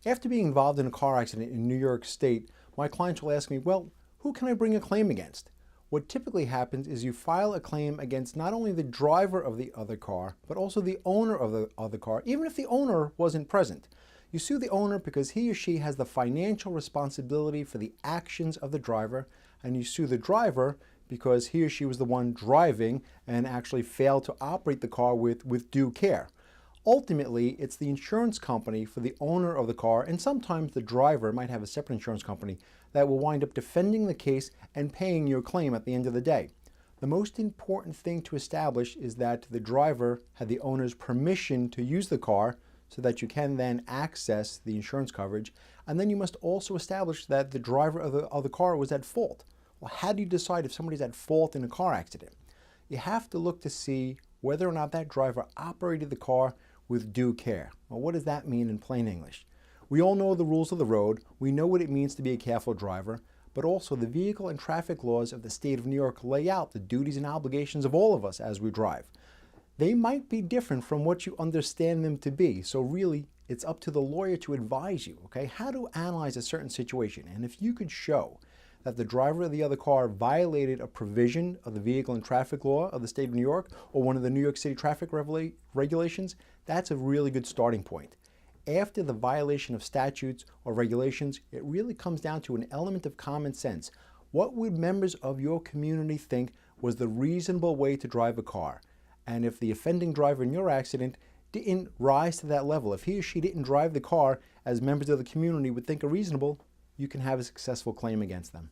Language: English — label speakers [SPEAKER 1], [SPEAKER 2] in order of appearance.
[SPEAKER 1] After being involved in a car accident in New York State, my clients will ask me, well, who can I bring a claim against? What typically happens is you file a claim against not only the driver of the other car, but also the owner of the other car, even if the owner wasn't present. You sue the owner because he or she has the financial responsibility for the actions of the driver, and you sue the driver because he or she was the one driving and actually failed to operate the car with due care. Ultimately, it's the insurance company for the owner of the car, and sometimes the driver might have a separate insurance company that will wind up defending the case and paying your claim at the end of the day. The most important thing to establish is that the driver had the owner's permission to use the car so that you can then access the insurance coverage, and then you must also establish that the driver of the car was at fault. Well, how do you decide if somebody's at fault in a car accident? You have to look to see whether or not that driver operated the car with due care. Well, what does that mean in plain English? We all know the rules of the road. We know what it means to be a careful driver, but also the vehicle and traffic laws of the state of New York lay out the duties and obligations of all of us as we drive. They might be different from what you understand them to be, so really it's up to the lawyer to advise you, okay, how to analyze a certain situation. And if you could show that the driver of the other car violated a provision of the vehicle and traffic law of the state of New York or one of the New York City traffic regulations, that's a really good starting point. After the violation of statutes or regulations, it really comes down to an element of common sense. What would members of your community think was the reasonable way to drive a car? And if the offending driver in your accident didn't rise to that level, if he or she didn't drive the car as members of the community would think are reasonable, you can have a successful claim against them.